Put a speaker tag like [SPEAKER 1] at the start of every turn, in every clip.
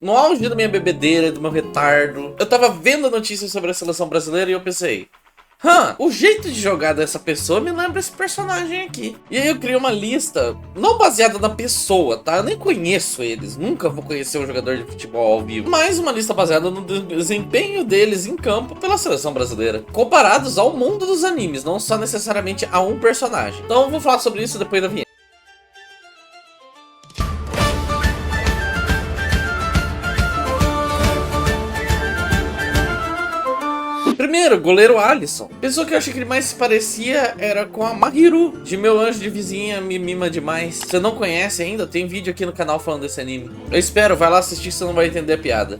[SPEAKER 1] No auge da minha bebedeira, do meu retardo, eu tava vendo notícias sobre a seleção brasileira e eu pensei, o jeito de jogar dessa pessoa me lembra esse personagem aqui. E aí eu criei uma lista, não baseada na pessoa, tá? Eu nem conheço eles, nunca vou conhecer um jogador de futebol ao vivo. Mas uma lista baseada no desempenho deles em campo pela seleção brasileira, comparados ao mundo dos animes, não só necessariamente a um personagem. Então eu vou falar sobre isso depois da vinheta. Primeiro, goleiro Alisson. A pessoa que eu achei que ele mais se parecia era com a Mahiru, de Meu Anjo de Vizinha Me Mima Demais. Se você não conhece ainda, tem vídeo aqui no canal falando desse anime. Eu espero, vai lá assistir, você não vai entender a piada.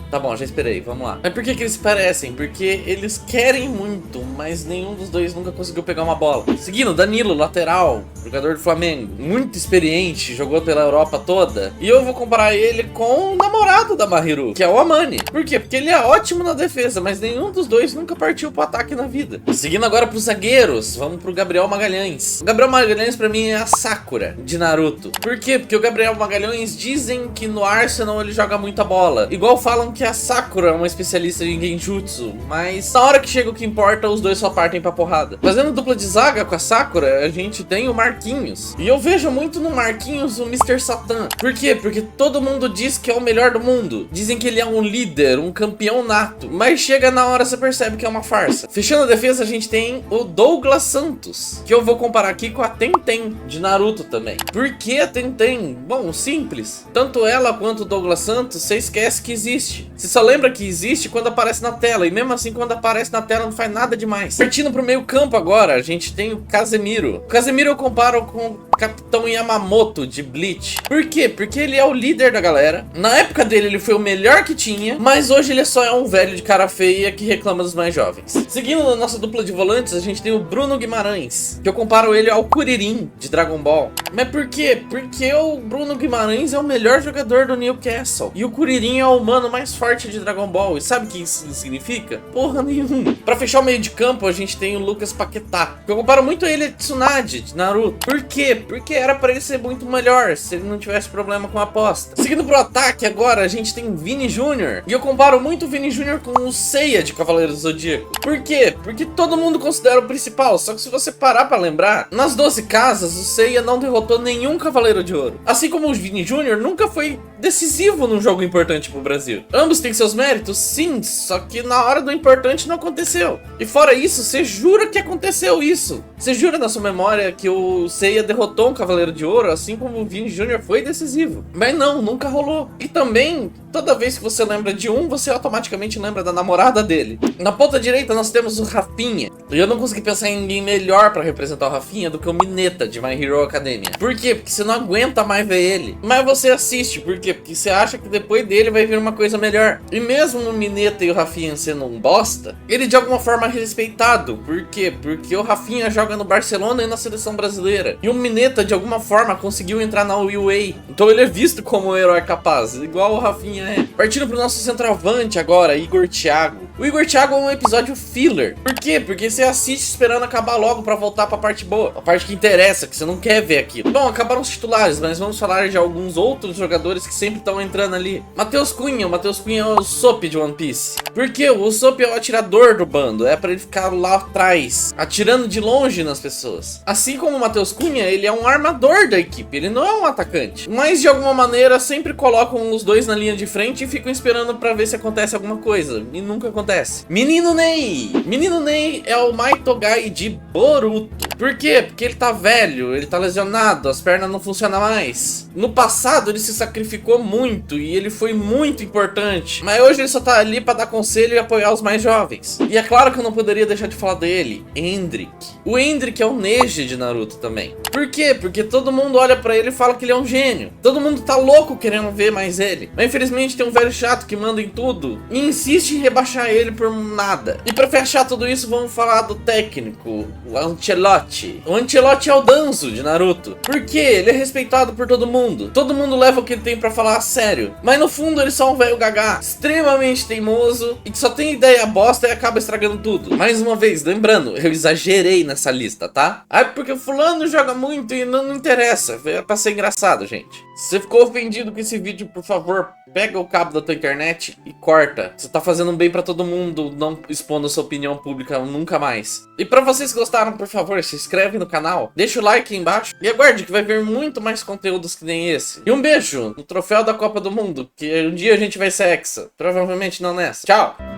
[SPEAKER 1] Tá bom, já esperei, vamos lá. Mas por que eles se parecem? Porque eles querem muito, mas nenhum dos dois nunca conseguiu pegar uma bola. Seguindo, Danilo, lateral, jogador do Flamengo, muito experiente, jogou pela Europa toda. E eu vou comparar ele com o namorado da Mahiru, que é o Amani. Por quê? Porque ele é ótimo na defesa, mas nenhum dos dois nunca partiu pro ataque na vida. Seguindo agora pros zagueiros, vamos pro Gabriel Magalhães. O Gabriel Magalhães pra mim é a Sakura de Naruto. Por quê? Porque o Gabriel Magalhães dizem que no Arsenal ele joga muita bola. Igual falam que a Sakura é uma especialista em genjutsu, mas na hora que chega o que importa, os dois só partem pra porrada. Fazendo dupla de zaga com a Sakura, a gente tem o Marquinhos. E eu vejo muito no Marquinhos o Mr. Satan. Por quê? Porque todo mundo diz que é o melhor do mundo. Dizem que ele é um líder, um campeão nato. Mas chega na hora, você percebe que é uma farsa. Fechando a defesa, a gente tem o Douglas Santos, que eu vou comparar aqui com a Tenten, de Naruto também. Por que a Tenten? Bom, simples. Tanto ela quanto o Douglas Santos, você esquece que existe. Você só lembra que existe quando aparece na tela. E mesmo assim, quando aparece na tela, não faz nada demais. Partindo pro meio campo agora, a gente tem o Casemiro. O Casemiro eu comparo com o Capitão Yamamoto de Bleach. Por quê? Porque ele é o líder da galera. Na época dele, ele foi o melhor que tinha. Mas hoje ele só é um velho de cara feia que reclama dos mais jovens. Seguindo na nossa dupla de volantes, a gente tem o Bruno Guimarães, que eu comparo ele ao Kuririn de Dragon Ball. Mas por quê? Porque o Bruno Guimarães é o melhor jogador do Newcastle. E o Kuririn é o humano mais forte de Dragon Ball. E sabe o que isso significa? Porra nenhuma. Pra fechar o meio de campo, a gente tem o Lucas Paquetá. Eu comparo muito ele a Tsunade de Naruto. Por quê? Porque era pra ele ser muito melhor se ele não tivesse problema com a aposta. Seguindo pro ataque agora, a gente tem Vini Jr. E eu comparo muito o Vini Jr. com o Seiya de Cavaleiro do Zodíaco. Por quê? Porque todo mundo considera o principal. Só que se você parar pra lembrar, nas 12 casas, o Seiya não derrotou nenhum Cavaleiro de Ouro. Assim como o Vini Jr. nunca foi decisivo num jogo importante pro Brasil. Ambos têm seus méritos, sim, só que na hora do importante não aconteceu. E fora isso, você jura que aconteceu isso. Você jura na sua memória que o Seiya derrotou um Cavaleiro de Ouro, assim como o Vini Jr. foi decisivo. Mas não, nunca rolou. E também, toda vez que você lembra de um, você automaticamente lembra da namorada dele. Na ponta direita nós temos o Rafinha. E eu não consegui pensar em ninguém melhor pra representar o Rafinha do que o Mineta de My Hero Academia. Por quê? Porque você não aguenta mais ver ele. Mas você assiste, por quê? Porque você acha que depois dele vai vir uma coisa melhor. E mesmo o Mineta e o Rafinha sendo um bosta, ele de alguma forma é respeitado. Por quê? Porque o Rafinha joga no Barcelona e na seleção brasileira. E o Mineta de alguma forma conseguiu entrar na UA. Então ele é visto como um herói capaz, igual o Rafinha é. Partindo pro nosso centroavante agora, Igor Thiago. O Igor Thiago é um episódio filler. Por quê? Porque você assiste esperando acabar logo pra voltar pra parte boa. A parte que interessa, que você não quer ver aquilo. Bom, acabaram os titulares, mas vamos falar de alguns outros jogadores que sempre estão entrando ali. Matheus Cunha. O Matheus Cunha é o Usopp de One Piece. Por quê? O Usopp é o atirador do bando. É pra ele ficar lá atrás, atirando de longe nas pessoas. Assim como o Matheus Cunha, ele é um armador da equipe. Ele não é um atacante. Mas de alguma maneira sempre colocam os dois na linha de frente e ficam esperando pra ver se acontece alguma coisa. E nunca acontece. Menino Ney. Menino Ney é o Maitogai de Boruto. Por quê? Porque ele tá velho, ele tá lesionado, as pernas não funcionam mais. No passado ele se sacrificou muito e ele foi muito importante. Mas hoje ele só tá ali pra dar conselho e apoiar os mais jovens. E é claro que eu não poderia deixar de falar dele, Hendrick. O Hendrick é o Neji de Naruto também. Por quê? Porque todo mundo olha pra ele e fala que ele é um gênio. Todo mundo tá louco querendo ver mais ele. Mas infelizmente tem um velho chato que manda em tudo e insiste em rebaixar ele por nada. E pra fechar tudo isso, vamos falar do técnico, o Ancelotti. O Ancelotti é o Danzo de Naruto. Por quê? Ele é respeitado por todo mundo. Todo mundo leva o que ele tem pra falar a sério. Mas no fundo ele só é um velho gaga, extremamente teimoso e que só tem ideia bosta e acaba estragando tudo. Mais uma vez, lembrando, eu exagerei nessa lista, tá? Ah, porque o fulano joga muito e não interessa. É pra ser engraçado, gente. Se você ficou ofendido com esse vídeo, por favor, pega o cabo da tua internet e corta. Você tá fazendo um bem pra todo mundo, não expondo a sua opinião pública nunca mais. E pra vocês que gostaram, por favor, se inscreve no canal, deixa o like aí embaixo e aguarde que vai vir muito mais conteúdos que nem esse. E um beijo no troféu da Copa do Mundo, que um dia a gente vai ser hexa. Provavelmente não nessa. Tchau!